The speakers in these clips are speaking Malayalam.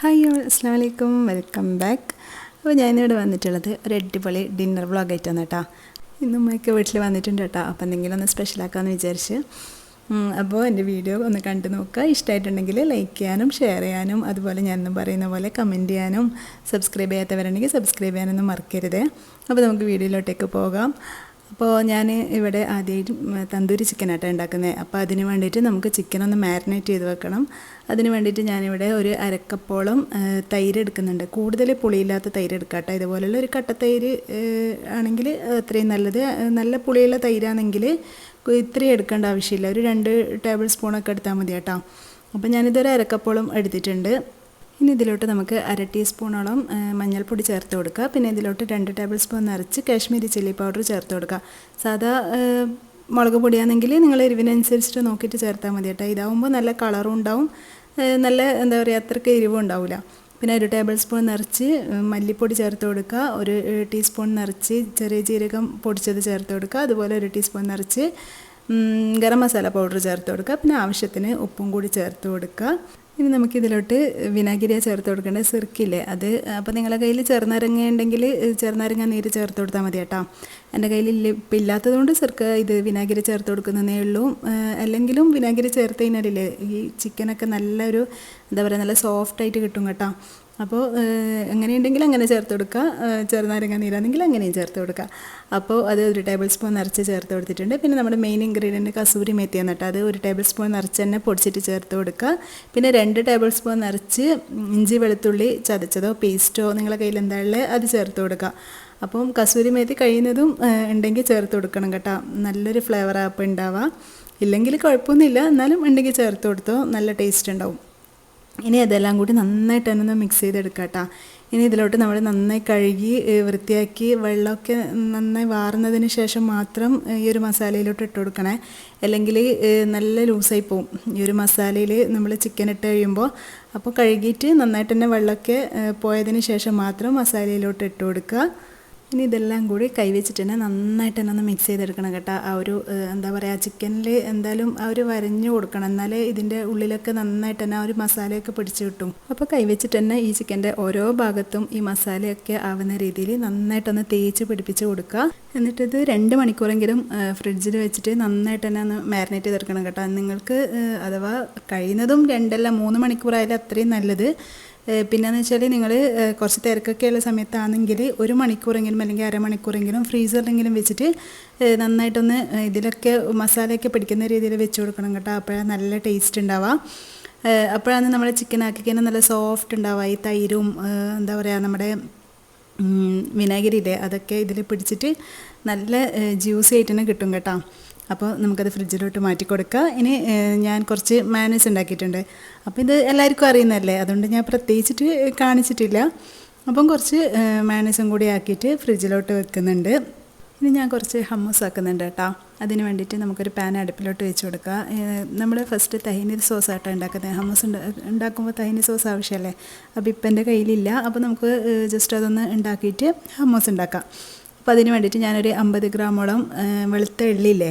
ഹായ് ഓൾ, അസ്സലാമു അലൈക്കും, വെൽക്കം ബാക്ക്. അപ്പോൾ ഞാനിവിടെ വന്നിട്ടുള്ളത് ഒരു അടിപൊളി ഡിന്നർ വ്ളോഗായിട്ടാണ് കേട്ടോ. ഇന്ന് ഉമ്മയൊക്കെ വീട്ടിൽ വന്നിട്ടുണ്ട് കേട്ടോ. അപ്പോൾ എന്തെങ്കിലും ഒന്ന് സ്പെഷ്യലാക്കാമെന്ന് വിചാരിച്ച്. അപ്പോൾ എൻ്റെ വീഡിയോ ഒന്ന് കണ്ടു നോക്കുക. ഇഷ്ടമായിട്ടുണ്ടെങ്കിൽ ലൈക്ക് ചെയ്യാനും ഷെയർ ചെയ്യാനും അതുപോലെ ഞാനെന്നും പറയുന്ന പോലെ കമൻറ്റ് ചെയ്യാനും സബ്സ്ക്രൈബ് ചെയ്യാത്തവരുണ്ടെങ്കിൽ സബ്സ്ക്രൈബ് ചെയ്യാനൊന്നും മറക്കരുത്. അപ്പോൾ നമുക്ക് വീഡിയോയിലോട്ടേക്ക് പോകാം. അപ്പോൾ ഞാൻ ഇവിടെ ആദ്യമായിട്ട് തന്തൂരി ചിക്കനായിട്ടാണ് ഉണ്ടാക്കുന്നത്. അപ്പോൾ അതിന് വേണ്ടിയിട്ട് നമുക്ക് ചിക്കനൊന്ന് മാരിനേറ്റ് ചെയ്ത് വെക്കണം. അതിന് വേണ്ടിയിട്ട് ഞാനിവിടെ ഒരു അരക്കപ്പോളം തൈര് എടുക്കുന്നുണ്ട്. കൂടുതൽ പുളിയില്ലാത്ത തൈര് എടുക്കാം കേട്ടോ. ഇതുപോലുള്ള ഒരു കട്ടത്തൈര് ആണെങ്കിൽ അത്രയും നല്ലത്. നല്ല പുളിയുള്ള തൈരാണെങ്കിൽ ഇത്രയും എടുക്കേണ്ട ആവശ്യമില്ല. ഒരു 2 ടേബിൾ സ്പൂണൊക്കെ എടുത്താൽ മതി കേട്ടോ. അപ്പോൾ ഞാനിതൊരു അരക്കപ്പോളം എടുത്തിട്ടുണ്ട്. ഇനി ഇതിലോട്ട് നമുക്ക് 1/2 ടീസ്പൂണോളം മഞ്ഞൾപ്പൊടി ചേർത്ത് കൊടുക്കുക. പിന്നെ ഇതിലോട്ട് 2 ടേബിൾ സ്പൂൺ നിറച്ച് കാശ്മീരി ചില്ലി പൗഡർ ചേർത്ത് കൊടുക്കുക. സാധാ മുളക് പൊടിയാണെങ്കിൽ നിങ്ങൾ എരിവിനനുസരിച്ചിട്ട് നോക്കിയിട്ട് ചേർത്താൽ മതി കേട്ടോ. ഇതാവുമ്പോൾ നല്ല കളറും ഉണ്ടാവും, നല്ല എന്താ പറയുക, അത്രയ്ക്ക് എരിവും ഉണ്ടാവില്ല. പിന്നെ 1 ടേബിൾ സ്പൂൺ നിറച്ച് മല്ലിപ്പൊടി ചേർത്ത് കൊടുക്കുക. 1 ടീസ്പൂൺ നിറച്ച് ചെറിയ ജീരകം പൊടിച്ചത് ചേർത്ത് കൊടുക്കുക. അതുപോലെ 1 ടീസ്പൂൺ നിറച്ച് ഗരം മസാല പൗഡർ ചേർത്ത് കൊടുക്കുക. പിന്നെ ആവശ്യത്തിന് ഉപ്പും കൂടി ചേർത്ത് കൊടുക്കുക. ഇനി നമുക്കിതിലോട്ട് വിനാഗിരിയാണ് ചേർത്ത് കൊടുക്കേണ്ടത്, സിർക്കില്ലേ അത്. അപ്പോൾ നിങ്ങളുടെ കയ്യിൽ ചെറുനാരങ്ങ ഉണ്ടെങ്കിൽ ചെറുനാരങ്ങ നീര് ചേർത്ത് കൊടുത്താൽ മതി കേട്ടോ. എൻ്റെ കയ്യിൽ ഇപ്പം ഇല്ലാത്തതുകൊണ്ട് വിനാഗിരി ചേർത്ത് കൊടുക്കുന്നതേ ഉള്ളൂ. അല്ലെങ്കിലും വിനാഗിരി ചേർത്ത് കഴിഞ്ഞാലില്ലേ ഈ ചിക്കനൊക്കെ നല്ലൊരു എന്താ പറയുക, നല്ല സോഫ്റ്റായിട്ട് കിട്ടും കേട്ടോ. അപ്പോൾ എങ്ങനെയുണ്ടെങ്കിൽ അങ്ങനെ ചേർത്ത് കൊടുക്കുക. ചെറുനാരങ്ങ നീരാണെങ്കിൽ അങ്ങനെയും ചേർത്ത് കൊടുക്കുക. അപ്പോൾ അത് 1 ടേബിൾ സ്പൂൺ നിറച്ച് ചേർത്ത് കൊടുത്തിട്ടുണ്ട്. പിന്നെ നമ്മുടെ മെയിൻ ഇൻഗ്രീഡിയൻറ്റ് കസൂരി മേത്തിയാണ് കേട്ടോ. അത് 1 ടേബിൾ സ്പൂൺ നിറച്ച് തന്നെ പൊടിച്ചിട്ട് ചേർത്ത് കൊടുക്കുക. പിന്നെ 2 ടേബിൾ സ്പൂൺ നിറച്ച് ഇഞ്ചി വെളുത്തുള്ളി ചതച്ചതോ പേസ്റ്റോ നിങ്ങളുടെ കയ്യിൽ എന്താ ഉള്ളത് അത് ചേർത്ത് കൊടുക്കുക. അപ്പം കസൂരി മേത്തി കഴിയുന്നതും ഉണ്ടെങ്കിൽ ചേർത്ത് കൊടുക്കണം കേട്ടോ. നല്ലൊരു ഫ്ലേവർ അപ്പോൾ ഉണ്ടാവുക. ഇല്ലെങ്കിൽ കുഴപ്പമൊന്നുമില്ല, എന്നാലും ഉണ്ടെങ്കിൽ ചേർത്ത് കൊടുത്തോ, നല്ല ടേസ്റ്റ് ഉണ്ടാവും. ഇനി അതെല്ലാം കൂടി നന്നായിട്ട് തന്നെ ഒന്ന് മിക്സ് ചെയ്തെടുക്കാം കേട്ടോ. ഇനി ഇതിലോട്ട് നമ്മൾ നന്നായി കഴുകി വൃത്തിയാക്കി വെള്ളമൊക്കെ നന്നായി വാർന്നതിന് ശേഷം മാത്രം ഈ ഒരു മസാലയിലോട്ട് ഇട്ട് കൊടുക്കണേ. അല്ലെങ്കിൽ നല്ല ലൂസായി പോവും ഈ ഒരു മസാലയിൽ നമ്മൾ ചിക്കൻ ഇട്ട് കഴിയുമ്പോൾ. അപ്പോൾ കഴുകിയിട്ട് നന്നായിട്ട് തന്നെ വെള്ളമൊക്കെ പോയതിന് ശേഷം മാത്രം മസാലയിലോട്ട് ഇട്ട് കൊടുക്കുക. ഇനി ഇതെല്ലാം കൂടി കൈവച്ചിട്ട് തന്നെ നന്നായിട്ട് തന്നെ ഒന്ന് മിക്സ് ചെയ്തെടുക്കണം കേട്ടോ. ആ ഒരു എന്താ പറയുക, ചിക്കനിൽ എന്തായാലും ആ ഒരു വരഞ്ഞു കൊടുക്കണം, എന്നാലേ ഇതിൻ്റെ ഉള്ളിലൊക്കെ നന്നായിട്ട് തന്നെ ആ ഒരു മസാലയൊക്കെ പിടിച്ച് കിട്ടും. അപ്പോൾ കൈവച്ചിട്ട് തന്നെ ഈ ചിക്കൻ്റെ ഓരോ ഭാഗത്തും ഈ മസാലയൊക്കെ ആവുന്ന രീതിയിൽ നന്നായിട്ടൊന്ന് തേച്ച് പിടിപ്പിച്ച് കൊടുക്കുക. എന്നിട്ടിത് 2 മണിക്കൂറെങ്കിലും ഫ്രിഡ്ജിൽ വെച്ചിട്ട് നന്നായിട്ട് തന്നെ ഒന്ന് മാരിനേറ്റ് ചെയ്തെടുക്കണം കേട്ടോ. നിങ്ങൾക്ക് അഥവാ കഴിയുന്നതും 2 അല്ല 3 മണിക്കൂറായാലും അത്രയും നല്ലത്. പിന്നെയെന്ന് വെച്ചാൽ നിങ്ങൾ കുറച്ച് തിരക്കൊക്കെയുള്ള സമയത്താണെങ്കിൽ 1 മണിക്കൂറെങ്കിലും അല്ലെങ്കിൽ അരമണിക്കൂറെങ്കിലും ഫ്രീസറിലെങ്കിലും വെച്ചിട്ട് നന്നായിട്ടൊന്ന് ഇതിലൊക്കെ മസാലയൊക്കെ പിടിക്കുന്ന രീതിയിൽ വെച്ച് കൊടുക്കണം കേട്ടോ. അപ്പോഴാണ് നല്ല ടേസ്റ്റ് ഉണ്ടാവുക. അപ്പോഴാണ് നമ്മൾ ചിക്കൻ ആക്കിക്കാൻ നല്ല സോഫ്റ്റ് ഉണ്ടാവുക. ഈ തൈരും എന്താ പറയുക, നമ്മുടെ വിനാഗിരിയില്ലേ അതൊക്കെ ഇതിൽ പിടിച്ചിട്ട് നല്ല ജ്യൂസി ആയിട്ട് തന്നെ കിട്ടും കേട്ടോ. അപ്പോൾ നമുക്കത് ഫ്രിഡ്ജിലോട്ട് മാറ്റി കൊടുക്കുക. ഇനി ഞാൻ കുറച്ച് മയോണൈസ് ഉണ്ടാക്കിയിട്ടുണ്ട്. അപ്പോൾ ഇത് എല്ലാവർക്കും അറിയുന്നതല്ലേ, അതുകൊണ്ട് ഞാൻ പ്രത്യേകിച്ചിട്ട് കാണിച്ചിട്ടില്ല. അപ്പം കുറച്ച് മയോണൈസും കൂടി ആക്കിയിട്ട് ഫ്രിഡ്ജിലോട്ട് വെക്കുന്നുണ്ട്. ഇനി ഞാൻ കുറച്ച് ഹമ്മൂസ് ആക്കുന്നുണ്ട് കേട്ടോ. അതിന് വേണ്ടിയിട്ട് നമുക്കൊരു പാൻ അടുപ്പിലോട്ട് വെച്ച് കൊടുക്കുക. നമ്മൾ ഫസ്റ്റ് തഹീനി സോസ് ആയിട്ടാണ് ഉണ്ടാക്കുന്നത്. ഹമ്മൂസ് ഉണ്ടാക്കുമ്പോൾ തഹീനി സോസ് ആവശ്യമല്ലേ. അപ്പോൾ ഇപ്പം എൻ്റെ കയ്യിലില്ല. അപ്പോൾ നമുക്ക് ജസ്റ്റ് അതൊന്ന് ഉണ്ടാക്കിയിട്ട് ഹമ്മൂസ് ഉണ്ടാക്കാം. അപ്പോൾ അതിന് വേണ്ടിയിട്ട് ഞാനൊരു 50 ഗ്രാമോളം വെളുത്ത എള്ളില്ലേ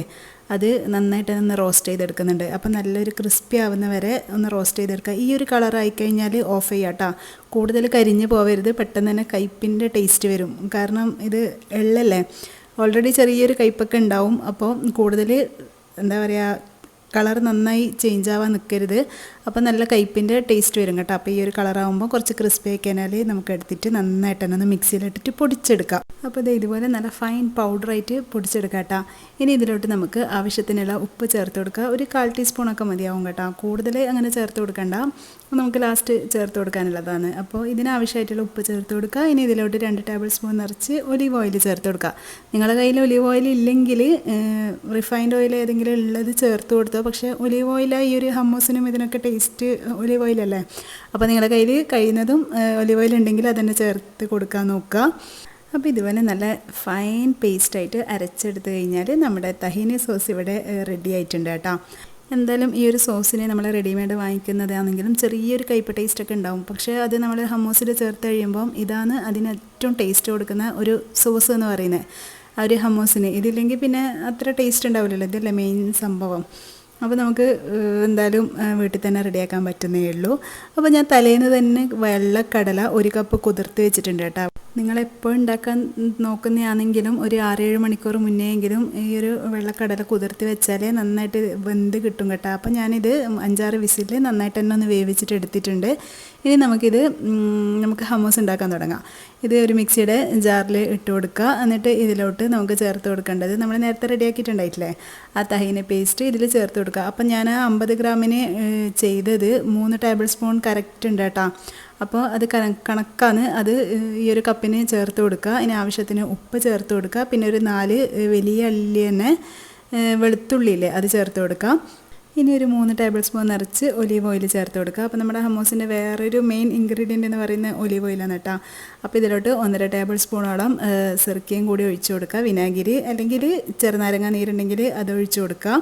അത് നന്നായിട്ട് ഒന്ന് റോസ്റ്റ് ചെയ്തെടുക്കുന്നുണ്ട്. അപ്പോൾ നല്ലൊരു ക്രിസ്പി ആവുന്ന വരെ ഒന്ന് റോസ്റ്റ് ചെയ്തെടുക്കുക. ഈ ഒരു കളറായി കഴിഞ്ഞാൽ ഓഫ് ചെയ്യുക കേട്ടോ. കൂടുതൽ കരിഞ്ഞ് പോവരുത്, പെട്ടെന്ന് തന്നെ കയ്പ്പിൻ്റെ ടേസ്റ്റ് വരും. കാരണം ഇത് എള്ളല്ലേ, ഓൾറെഡി ചെറിയൊരു കയ്പ്പൊക്കെ ഉണ്ടാവും. അപ്പോൾ കൂടുതൽ എന്താ പറയുക, കളർ നന്നായി ചേഞ്ച് ആവാൻ നിൽക്കരുത്. അപ്പോൾ നല്ല കയ്പ്പിൻ്റെ ടേസ്റ്റ് വരും കേട്ടോ. അപ്പോൾ ഈ ഒരു കളറാകുമ്പോൾ കുറച്ച് ക്രിസ്പി ആയി കഴിഞ്ഞാൽ നമുക്ക് എടുത്തിട്ട് നന്നായിട്ട് തന്നെ ഒന്ന് മിക്സിയിലിട്ടിട്ട് പൊടിച്ചെടുക്കാം. അപ്പോൾ ഇത് ഇതുപോലെ നല്ല ഫൈൻ പൗഡറായിട്ട് പൊടിച്ചെടുക്കാം കേട്ടോ. ഇനി ഇതിലോട്ട് നമുക്ക് ആവശ്യത്തിനുള്ള ഉപ്പ് ചേർത്ത് കൊടുക്കുക. ഒരു 1/4 ടീസ്പൂണൊക്കെ മതിയാവും കേട്ടോ. കൂടുതൽ അങ്ങനെ ചേർത്ത് കൊടുക്കണ്ട, നമുക്ക് ലാസ്റ്റ് ചേർത്ത് കൊടുക്കാനുള്ളതാണ്. അപ്പോൾ ഇതിനാവശ്യമായിട്ടുള്ള ഉപ്പ് ചേർത്ത് കൊടുക്കുക. ഇനി ഇതിലോട്ട് 2 ടേബിൾ സ്പൂൺ നിറച്ച് ഒലീവ് ഓയിൽ ചേർത്ത് കൊടുക്കുക. നിങ്ങളുടെ കയ്യിൽ ഒലീവ് ഓയിൽ ഇല്ലെങ്കിൽ റിഫൈൻഡ് ഓയിൽ ഏതെങ്കിലും ഉള്ളത് ചേർത്ത് കൊടുത്തോ. പക്ഷേ ഒലീവ് ഓയിൽ ഈ ഒരു ഹമ്മൂസിനും ഇതിനൊക്കെ ടേസ്റ്റ് ഒലീവ് ഓയിലല്ലേ. അപ്പോൾ നിങ്ങളുടെ കയ്യിൽ കഴിയുന്നതും ഒലീവ് ഓയിൽ ഉണ്ടെങ്കിൽ അതന്നെ ചേർത്ത് കൊടുക്കാൻ നോക്കുക. അപ്പോൾ ഇതുപോലെ നല്ല ഫൈൻ പേസ്റ്റായിട്ട് അരച്ചെടുത്ത് കഴിഞ്ഞാൽ നമ്മുടെ തഹീനി സോസ് ഇവിടെ റെഡി ആയിട്ടുണ്ട് കേട്ടോ. എന്തായാലും ഈ ഒരു സോസിനെ നമ്മൾ റെഡിമെയ്ഡ് വാങ്ങിക്കുന്നതാണെങ്കിലും ചെറിയൊരു കയ്പ് ടേസ്റ്റൊക്കെ ഉണ്ടാവും. പക്ഷേ അത് നമ്മൾ ഹമ്മൂസിൽ ചേർത്ത് കഴിയുമ്പം ഇതാണ് അതിന് ഏറ്റവും ടേസ്റ്റ് കൊടുക്കുന്ന ഒരു സോസ് എന്ന് പറയുന്നത്. ആ ഒരു ഹമ്മൂസിന് ഇതില്ലെങ്കിൽ പിന്നെ അത്ര ടേസ്റ്റ് ഉണ്ടാവില്ലല്ലോ. ഇതല്ലേ മെയിൻ സംഭവം. അപ്പോൾ നമുക്ക് എന്തായാലും വീട്ടിൽ തന്നെ റെഡിയാക്കാൻ പറ്റുന്നേ ഉള്ളൂ. അപ്പോൾ ഞാൻ തലേന്ന് തന്നെ വെള്ളക്കടല 1 കപ്പ് കുതിർത്ത് വെച്ചിട്ടുണ്ട് കേട്ടോ. നിങ്ങളെപ്പോൾ ഉണ്ടാക്കാൻ നോക്കുന്നതാണെങ്കിലും ഒരു 6-7 മണിക്കൂർ മുന്നെയെങ്കിലും ഈ ഒരു വെള്ളക്കടല കുതിർത്ത് വെച്ചാലേ നന്നായിട്ട് വെന്ത് കിട്ടും കേട്ടോ. അപ്പോൾ ഞാനിത് 5-6 വിസിൽ നന്നായിട്ട് തന്നെ ഒന്ന് വേവിച്ചിട്ട് എടുത്തിട്ടുണ്ട്. ഇനി നമുക്ക് ഹമ്മൂസ് ഉണ്ടാക്കാൻ തുടങ്ങാം. ഇത് ഒരു മിക്സിയുടെ ജാറിൽ ഇട്ട് കൊടുക്കുക. എന്നിട്ട് ഇതിലോട്ട് നമുക്ക് ചേർത്ത് കൊടുക്കേണ്ടത് നമ്മൾ നേരത്തെ റെഡിയാക്കിയിട്ടുണ്ടായിട്ടില്ലേ ആ തഹീന പേസ്റ്റ് ഇതിൽ ചേർത്ത് കൊടുക്കുക. അപ്പം ഞാൻ 50 ഗ്രാമിന് ചെയ്തത് 3 ടേബിൾ സ്പൂൺ കറക്റ്റ് ഉണ്ട് കേട്ടോ. അപ്പോൾ അത് കണക്കാണ്. അത് ഈ ഒരു കപ്പിന് ചേർത്ത് കൊടുക്കുക. ഇനി ആവശ്യത്തിന് ഉപ്പ് ചേർത്ത് കൊടുക്കുക. പിന്നെ ഒരു 4 വലിയ അല്ലി തന്നെ വെളുത്തുള്ളിയില്ലേ അത് ചേർത്ത് കൊടുക്കുക. ഇനി ഒരു 3 ടേബിൾ സ്പൂൺ നിറച്ച് ഒലീവ് ഓയിൽ ചേർത്ത് കൊടുക്കുക. അപ്പോൾ നമ്മുടെ ഹമ്മൂസിൻ്റെ വേറൊരു മെയിൻ ഇൻഗ്രീഡിയൻ്റ് എന്ന് പറയുന്നത് ഒലീവ് ഓയിലാണ് കേട്ടോ. അപ്പോൾ ഇതിലോട്ട് 1.5 ടേബിൾ സ്പൂണോളം സിർക്കയും കൂടി ഒഴിച്ചു കൊടുക്കുക. വിനാഗിരി അല്ലെങ്കിൽ ചെറുനാരങ്ങ നീരുണ്ടെങ്കിൽ അത് ഒഴിച്ചു കൊടുക്കുക.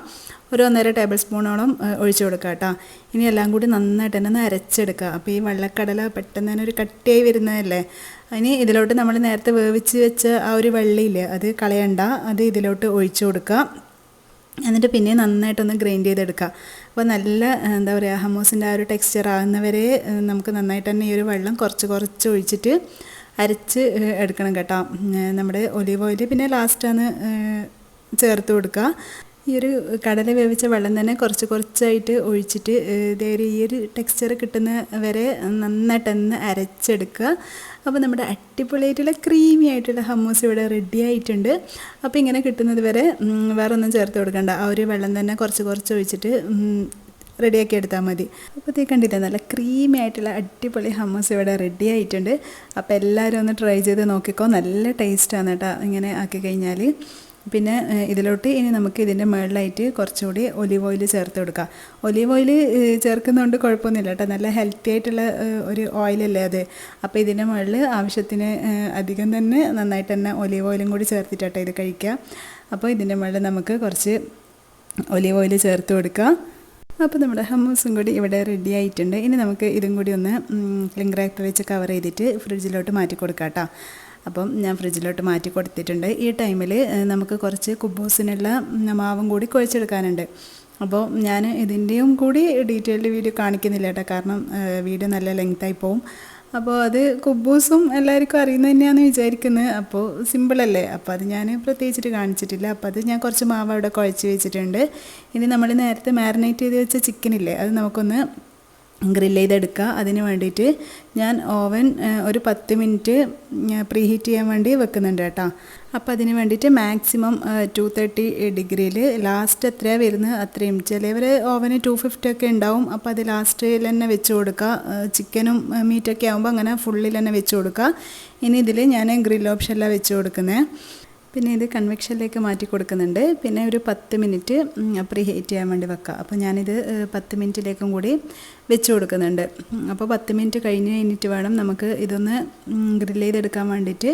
ഒരു 1.5 ടേബിൾ സ്പൂണോളം ഒഴിച്ചു കൊടുക്കുക കേട്ടോ. ഇനി എല്ലാം കൂടി നന്നായിട്ട് തന്നെ ഒന്ന് അരച്ചെടുക്കുക. അപ്പോൾ ഈ വെള്ളക്കടല പെട്ടെന്ന് തന്നെ ഒരു കട്ടിയായി വരുന്നതല്ലേ. ഇനി ഇതിലോട്ട് നമ്മൾ നേരത്തെ വേവിച്ച് വെച്ച ആ ഒരു വെള്ളയില്ലേ അത് കളയണ്ട, അത് ഇതിലോട്ട് ഒഴിച്ചു കൊടുക്കുക. എന്നിട്ട് പിന്നെ നന്നായിട്ടൊന്ന് ഗ്രൈൻഡ് ചെയ്തെടുക്കുക. അപ്പോൾ നല്ല എന്താ പറയുക ഹമ്മൂസിൻ്റെ ആ ഒരു ടെക്സ്ചർ ആകുന്നവരെ നമുക്ക് നന്നായിട്ട് തന്നെ ഈ ഒരു വെള്ളം കുറച്ച് ഒഴിച്ചിട്ട് അരച്ച് എടുക്കണം കേട്ടോ. നമ്മുടെ ഒലീവ് ഓയിൽ പിന്നെ ലാസ്റ്റാണ് ചേർത്ത് കൊടുക്കുക. ഈ ഒരു കടല വേവിച്ച വെള്ളം തന്നെ കുറച്ചായിട്ട് ഒഴിച്ചിട്ട് ഈ ഒരു ടെക്സ്ചർ കിട്ടുന്ന വരെ നന്നായിട്ടൊന്ന് അരച്ചെടുക്കുക. അപ്പോൾ നമ്മുടെ അടിപൊളിയായിട്ടുള്ള ക്രീമി ആയിട്ടുള്ള ഹമ്മൂസ് ഇവിടെ റെഡി ആയിട്ടുണ്ട്. അപ്പോൾ ഇങ്ങനെ കിട്ടുന്നത് വരെ വേറെ ഒന്നും ചേർത്ത് കൊടുക്കണ്ട. ആ ഒരു വെള്ളം തന്നെ കുറച്ച് ഒഴിച്ചിട്ട് റെഡിയാക്കി എടുത്താൽ മതി. അപ്പോൾ കണ്ടില്ലേ നല്ല ക്രീമി ആയിട്ടുള്ള അടിപൊളി ഹമ്മൂസ് ഇവിടെ റെഡി ആയിട്ടുണ്ട്. അപ്പോൾ എല്ലാവരും ഒന്ന് ട്രൈ ചെയ്ത് നോക്കിക്കോ. നല്ല ടേസ്റ്റാണ് കേട്ടോ ഇങ്ങനെ ആക്കി കഴിഞ്ഞാൽ. പിന്നെ ഇതിലോട്ട് ഇനി നമുക്ക് ഇതിൻ്റെ മുകളിലായിട്ട് കുറച്ചുകൂടി ഒലീവ് ഓയിൽ ചേർത്ത് കൊടുക്കാം. ഒലീവ് ഓയിൽ ചേർക്കുന്നതുകൊണ്ട് കുഴപ്പമൊന്നുമില്ല കേട്ടോ. നല്ല ഹെൽത്തി ആയിട്ടുള്ള ഒരു ഓയിലല്ലേ അത്. അപ്പോൾ ഇതിൻ്റെ മുകളിൽ ആവശ്യത്തിന് അധികം തന്നെ നന്നായിട്ട് തന്നെ ഒലീവ് ഓയിലും കൂടി ചേർത്തിട്ടാട്ടോ ഇത് കഴിക്കുക. അപ്പോൾ ഇതിൻ്റെ മുകളിൽ നമുക്ക് കുറച്ച് ഒലീവ് ഓയിൽ ചേർത്ത് കൊടുക്കുക. അപ്പോൾ നമ്മുടെ ഹമ്മൂസും കൂടി ഇവിടെ റെഡി ആയിട്ടുണ്ട്. ഇനി നമുക്ക് ഇതും കൂടി ഒന്ന് ക്ലിംഗ് റാപ്പ് വെച്ച് കവർ ചെയ്തിട്ട് ഫ്രിഡ്ജിലോട്ട് മാറ്റി കൊടുക്കാം കേട്ടോ. അപ്പം ഞാൻ ഫ്രിഡ്ജിലോട്ട് മാറ്റി കൊടുത്തിട്ടുണ്ട്. ഈ ടൈമിൽ നമുക്ക് കുറച്ച് കുബൂസിനുള്ള മാവും കൂടി കുഴച്ചെടുക്കാനുണ്ട്. അപ്പോൾ ഞാൻ ഇതിൻ്റെയും കൂടി ഡീറ്റെയിൽഡ് വീഡിയോ കാണിക്കുന്നില്ല കേട്ടോ, കാരണം വീഡിയോ നല്ല ലെങ്തായി പോവും. അപ്പോൾ അത് കുബൂസും എല്ലാവർക്കും അറിയുന്നത് തന്നെയാണെന്ന് വിചാരിക്കുന്നത്. അപ്പോൾ സിമ്പിളല്ലേ, അപ്പോൾ അത് ഞാൻ പ്രത്യേകിച്ചിട്ട് കാണിച്ചിട്ടില്ല. അപ്പോൾ അത് ഞാൻ കുറച്ച് മാവ് അവിടെ കുഴച്ച് വെച്ചിട്ടുണ്ട്. ഇനി നമ്മൾ നേരത്തെ മാരിനേറ്റ് ചെയ്ത് വെച്ച ചിക്കനില്ലേ അത് നമുക്കൊന്ന് ഗ്രില്ല് ചെയ്തെടുക്കുക. അതിന് വേണ്ടിയിട്ട് ഞാൻ ഓവൻ ഒരു 10 മിനിറ്റ് പ്രീ ഹീറ്റ് ചെയ്യാൻ വേണ്ടി വെക്കുന്നുണ്ട് കേട്ടോ. അപ്പോൾ അതിന് വേണ്ടിയിട്ട് മാക്സിമം 230 ഡിഗ്രിയിൽ ലാസ്റ്റ് എത്രയാണ് വരുന്നത് അത്രയും. ചിലവർ ഓവന് 250 ഒക്കെ ഉണ്ടാവും. അപ്പോൾ അത് ലാസ്റ്റിൽ തന്നെ വെച്ച് കൊടുക്കുക. ചിക്കനും മീറ്റൊക്കെ ആകുമ്പോൾ അങ്ങനെ ഫുള്ളിൽ തന്നെ വെച്ച് കൊടുക്കുക. ഇനി ഇതിൽ ഞാൻ ഗ്രിൽ ഓപ്ഷനിലാണ് വെച്ച് കൊടുക്കുന്നത്. പിന്നെ ഇത് കൺവെക്ഷനിലേക്ക് മാറ്റി കൊടുക്കുന്നുണ്ട്. പിന്നെ ഒരു 10 മിനിറ്റ് പ്രീ ഹീറ്റ് ചെയ്യാൻ വേണ്ടി വെക്കുക. അപ്പോൾ ഞാനിത് 10 മിനിറ്റിലേക്കും കൂടി വെച്ച് കൊടുക്കുന്നുണ്ട്. അപ്പോൾ 10 മിനിറ്റ് കഴിഞ്ഞിട്ട് വേണം നമുക്ക് ഇതൊന്ന് ഗ്രില്ല് ചെയ്തെടുക്കാൻ വേണ്ടിയിട്ട്.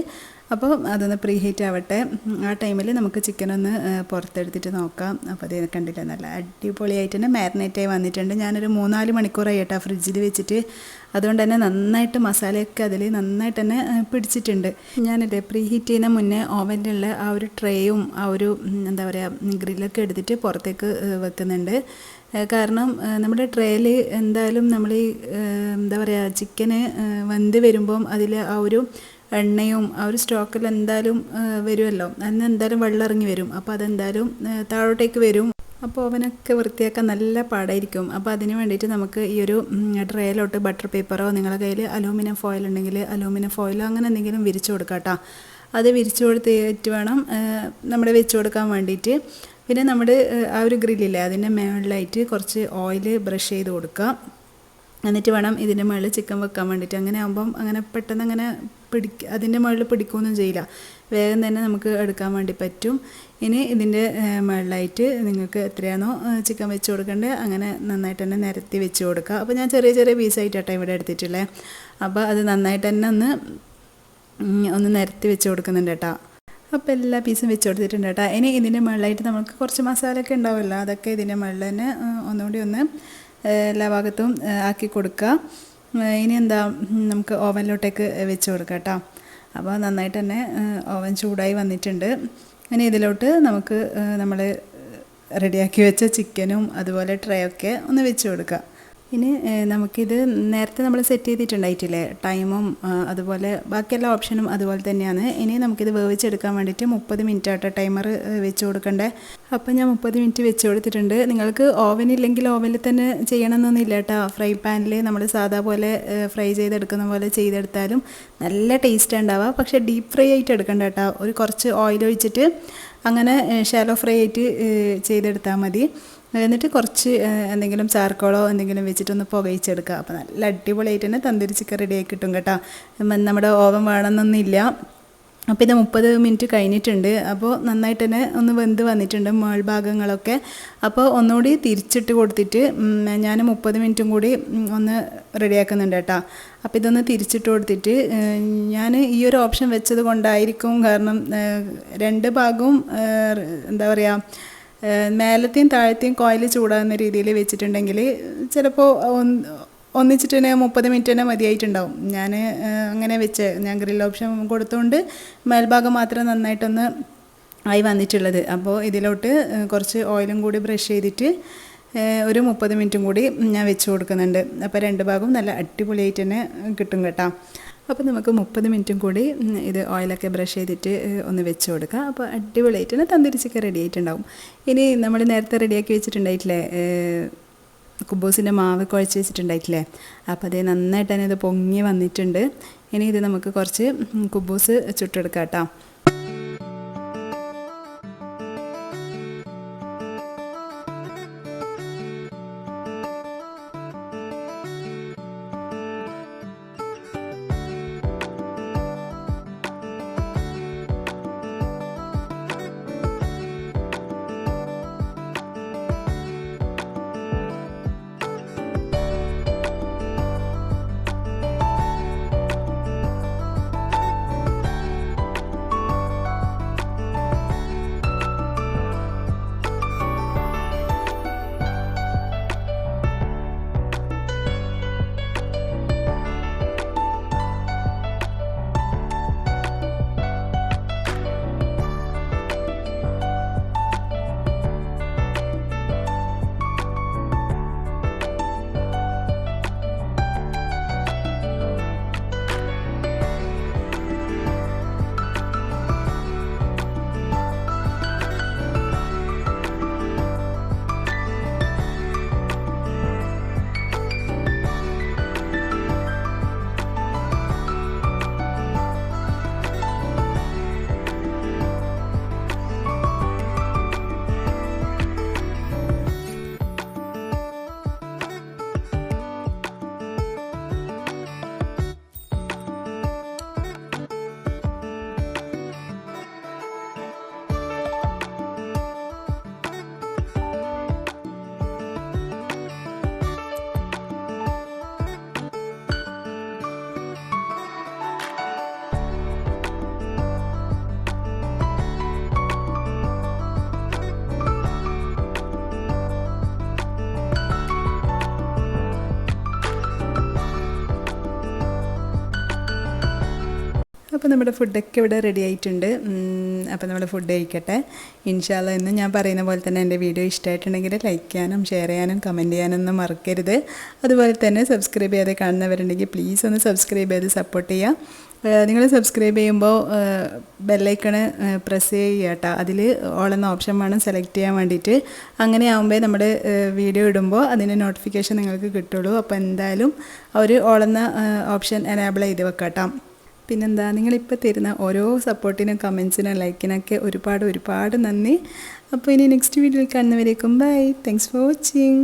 അപ്പോൾ അതൊന്ന് പ്രീ ഹീറ്റ് ആവട്ടെ. ആ ടൈമിൽ നമുക്ക് ചിക്കനൊന്ന് പുറത്തെടുത്തിട്ട് നോക്കാം. അപ്പോൾ അത് കണ്ടില്ല നല്ല അടിപൊളിയായിട്ട് തന്നെ മാരിനേറ്റായി വന്നിട്ടുണ്ട്. ഞാനൊരു 3-4 മണിക്കൂറായി കേട്ടോ ഫ്രിഡ്ജിൽ വെച്ചിട്ട്. അതുകൊണ്ട് തന്നെ നന്നായിട്ട് മസാലയൊക്കെ അതിൽ നന്നായിട്ട് തന്നെ പിടിച്ചിട്ടുണ്ട്. ഞാനില്ലേ പ്രീ ഹീറ്റ് ചെയ്യുന്ന മുന്നേ ഓവനിലുള്ള ആ ഒരു ട്രേയും ആ ഒരു എന്താ പറയുക ഗ്രില്ലൊക്കെ എടുത്തിട്ട് പുറത്തേക്ക് വെക്കുന്നുണ്ട്. കാരണം നമ്മുടെ ട്രേയിൽ എന്തായാലും നമ്മൾ ഈ എന്താ പറയുക ചിക്കന് വെന്ത് വരുമ്പം അതിൽ ആ ഒരു എണ്ണയും ആ ഒരു സ്റ്റോക്കിൽ എന്തായാലും വരുമല്ലോ, അന്ന് എന്തായാലും വെള്ളം ഇറങ്ങി വരും. അപ്പോൾ അതെന്തായാലും താഴോട്ടേക്ക് വരും. അപ്പോൾ ഓവനൊക്കെ വൃത്തിയാക്കാൻ നല്ല പാടായിരിക്കും. അപ്പോൾ അതിന് വേണ്ടിയിട്ട് നമുക്ക് ഈ ഒരു ട്രേയിലോട്ട് ബട്ടർ പേപ്പറോ നിങ്ങളുടെ കയ്യിൽ അലൂമിനിയം ഫോയിൽ ഉണ്ടെങ്കിൽ അലൂമിനിയം ഫോയിലോ അങ്ങനെ എന്തെങ്കിലും വിരിച്ചു കൊടുക്കാം കേട്ടോ. അത് വിരിച്ചു കൊടുത്തിട്ട് വേണം നമ്മൾ വെച്ച് കൊടുക്കാൻ വേണ്ടിയിട്ട്. പിന്നെ നമ്മുടെ ആ ഒരു ഗ്രില്ലില്ലേ അതിൻ്റെ മുകളിലായിട്ട് കുറച്ച് ഓയിൽ ബ്രഷ് ചെയ്ത് കൊടുക്കുക. എന്നിട്ട് വേണം ഇതിൻ്റെ മുകളിൽ ചിക്കൻ വെക്കാൻ വേണ്ടിയിട്ട്. അങ്ങനെ ആകുമ്പം അങ്ങനെ പെട്ടെന്ന് അങ്ങനെ അതിൻ്റെ മുകളിൽ പിടിക്കുകയൊന്നും ചെയ്യില്ല, വേഗം തന്നെ നമുക്ക് എടുക്കാൻ വേണ്ടി പറ്റും. ഇനി ഇതിൻ്റെ മുകളിലായിട്ട് നിങ്ങൾക്ക് എത്രയാണോ ചിക്കൻ വെച്ച് കൊടുക്കേണ്ടത് അങ്ങനെ നന്നായിട്ട് തന്നെ നിരത്തി വെച്ച് കൊടുക്കുക. അപ്പോൾ ഞാൻ ചെറിയ പീസായിട്ടാണ് ഇവിടെ എടുത്തിട്ടുള്ളത്. അപ്പോൾ അത് നന്നായിട്ട് തന്നെ ഒന്ന് നിരത്തി വെച്ച് കൊടുക്കുന്നുണ്ട് കേട്ടോ. അപ്പോൾ എല്ലാ പീസും വെച്ച് കൊടുത്തിട്ടുണ്ട് കേട്ടോ. ഇനി ഇതിൻ്റെ മുകളിലായിട്ട് നമുക്ക് കുറച്ച് മസാലയൊക്കെ ഉണ്ടാവുമല്ലോ, അതൊക്കെ ഇതിൻ്റെ മുകളിൽ തന്നെ ഒന്നുകൂടി ഒന്ന് എല്ലാ ഭാഗത്തും ആക്കി കൊടുക്കുക. ഇനി എന്താ നമുക്ക് ഓവനിലോട്ടേക്ക് വെച്ച് കൊടുക്കാം കേട്ടോ. അപ്പോൾ നന്നായിട്ട് തന്നെ ഓവൻ ചൂടായി വന്നിട്ടുണ്ട്. ഇനി ഇതിലോട്ട് നമുക്ക് നമ്മൾ റെഡിയാക്കി വെച്ച ചിക്കനും അതുപോലെ ട്രേ ഒക്കെ ഒന്ന് വെച്ച് കൊടുക്കുക. ഇനി നമുക്കിത് നേരത്തെ നമ്മൾ സെറ്റ് ചെയ്തിട്ടുണ്ടായിട്ടില്ലേ, ടൈമും അതുപോലെ ബാക്കി എല്ലാ ഓപ്ഷനും അതുപോലെ തന്നെയാണ്. ഇനി നമുക്കിത് വേവിച്ചെടുക്കാൻ വേണ്ടിയിട്ട് 30 മിനിറ്റ് ആട്ടോ ടൈമർ വെച്ച് കൊടുക്കണ്ടേ. അപ്പോൾ ഞാൻ 30 മിനിറ്റ് വെച്ച് കൊടുത്തിട്ടുണ്ട്. നിങ്ങൾക്ക് ഓവൻ ഇല്ലെങ്കിൽ ഓവനിൽ തന്നെ ചെയ്യണമെന്നൊന്നുമില്ല കേട്ടോ. ഫ്രൈ പാനിൽ നമ്മൾ സാധാ പോലെ ഫ്രൈ ചെയ്തെടുക്കുന്ന പോലെ ചെയ്തെടുത്താലും നല്ല ടേസ്റ്റ് ഉണ്ടാവുക. പക്ഷേ ഡീപ്പ് ഫ്രൈ ആയിട്ട് എടുക്കണ്ട കേട്ടോ. ഒരു കുറച്ച് ഓയിൽ ഒഴിച്ചിട്ട് അങ്ങനെ ഷാലോ ഫ്രൈ ആയിട്ട് ചെയ്തെടുത്താൽ മതി. എന്നിട്ട് കുറച്ച് എന്തെങ്കിലും ചാർക്കോളോ എന്തെങ്കിലും വെച്ചിട്ടൊന്ന് പുകയിച്ചെടുക്കുക. അപ്പോൾ നല്ല അടിപൊളിയായിട്ട് തന്നെ തന്തൂരി ചിക്കൻ റെഡിയായി കിട്ടും കേട്ടോ. നമ്മുടെ ഓവൻ വേണമെന്നൊന്നുമില്ല. അപ്പോൾ ഇത് 30 മിനിറ്റ് കഴിഞ്ഞിട്ടുണ്ട്. അപ്പോൾ നന്നായിട്ട് തന്നെ ഒന്ന് വെന്ത് വന്നിട്ടുണ്ട് മേൾഭാഗങ്ങളൊക്കെ. അപ്പോൾ ഒന്നുകൂടി തിരിച്ചിട്ട് കൊടുത്തിട്ട് ഞാൻ 30 മിനിറ്റും കൂടി ഒന്ന് റെഡിയാക്കുന്നുണ്ട് കേട്ടോ. അപ്പോൾ ഇതൊന്ന് തിരിച്ചിട്ട് കൊടുത്തിട്ട് ഞാൻ ഈ ഒരു ഓപ്ഷൻ വെച്ചത് കൊണ്ടായിരിക്കും, കാരണം രണ്ട് ഭാഗവും എന്താ പറയുക, മേലത്തെയും താഴത്തെയും കോയിൽ ചൂടാകുന്ന രീതിയിൽ വെച്ചിട്ടുണ്ടെങ്കിൽ ചിലപ്പോൾ ഒന്നിച്ചിട്ട് തന്നെ 30 മിനിറ്റ് തന്നെ മതിയായിട്ടുണ്ടാവും. ഞാൻ അങ്ങനെ ഞാൻ ഗ്രിൽ ഓപ്ഷൻ കൊടുത്തുകൊണ്ട് മേൽഭാഗം മാത്രം നന്നായിട്ടൊന്ന് ആയി വന്നിട്ടുള്ളത്. അപ്പോൾ ഇതിലോട്ട് കുറച്ച് ഓയിലും കൂടി ബ്രഷ് ചെയ്തിട്ട് ഒരു 30 മിനിറ്റും കൂടി ഞാൻ വെച്ച് കൊടുക്കുന്നുണ്ട്. അപ്പോൾ രണ്ട് ഭാഗവും നല്ല അടിപൊളിയായിട്ട് തന്നെ കിട്ടും കേട്ടോ. അപ്പോൾ നമുക്ക് 30 മിനിറ്റും കൂടി ഇത് ഓയിലൊക്കെ ബ്രഷ് ചെയ്തിട്ട് ഒന്ന് വെച്ച് കൊടുക്കുക. അപ്പോൾ അടിപൊളിയായിട്ട് തന്നെ തന്തൂരി ചിക്കൻ റെഡി ആയിട്ടുണ്ടാവും. ഇനി നമ്മൾ നേരത്തെ റെഡിയാക്കി വെച്ചിട്ടുണ്ടായിട്ടില്ലേ, കുബൂസിൻ്റെ മാവ് കുഴച്ച് വെച്ചിട്ടുണ്ടായിട്ടില്ലേ, അപ്പോൾ അത് നന്നായിട്ട് തന്നെ ഇത് പൊങ്ങി വന്നിട്ടുണ്ട്. ഇനി ഇത് നമുക്ക് കുറച്ച് കുബൂസ് ചുട്ടെടുക്കാം കേട്ടോ. അപ്പോൾ നമ്മുടെ ഫുഡൊക്കെ ഇവിടെ റെഡി ആയിട്ടുണ്ട്. അപ്പോൾ നമ്മൾ ഫുഡ് കഴിക്കട്ടെ ഇൻഷാ അല്ലാഹ്. ഇന്ന് ഞാൻ പറയുന്ന പോലെ തന്നെ എൻ്റെ വീഡിയോ ഇഷ്ടമായിട്ടുണ്ടെങ്കിൽ ലൈക്ക് ചെയ്യാനും ഷെയർ ചെയ്യാനും കമൻറ്റ് ചെയ്യാനൊന്നും മറക്കരുത്. അതുപോലെ തന്നെ സബ്സ്ക്രൈബ് ചെയ്യാതെ കാണുന്നവരുണ്ടെങ്കിൽ പ്ലീസ് ഒന്ന് സബ്സ്ക്രൈബ് ചെയ്ത് സപ്പോർട്ട് ചെയ്യുക. നിങ്ങൾ സബ്സ്ക്രൈബ് ചെയ്യുമ്പോൾ ബെല്ലൈക്കണ് പ്രസ് ചെയ്യുക കേട്ടോ. അതിൽ ഓൾ എന്ന ഓപ്ഷൻ വേണം സെലക്ട് ചെയ്യാൻ വേണ്ടിയിട്ട്. അങ്ങനെ ആകുമ്പോൾ നമ്മുടെ വീഡിയോ ഇടുമ്പോൾ അതിൻ്റെ നോട്ടിഫിക്കേഷൻ നിങ്ങൾക്ക് കിട്ടുള്ളൂ. അപ്പോൾ എന്തായാലും ഒരു ഓൾ എന്ന ഓപ്ഷൻ എനേബിൾ ചെയ്ത് വെക്കാം കേട്ടോ. പിന്നെന്താ, നിങ്ങളിപ്പോൾ തരുന്ന ഓരോ സപ്പോർട്ടിനും കമൻസിനും ലൈക്കിനൊക്കെ ഒരുപാട് നന്ദി. അപ്പോൾ ഇനി നെക്സ്റ്റ് വീഡിയോയിൽ കാണുന്നവരേക്കും ബൈ. Thanks for watching.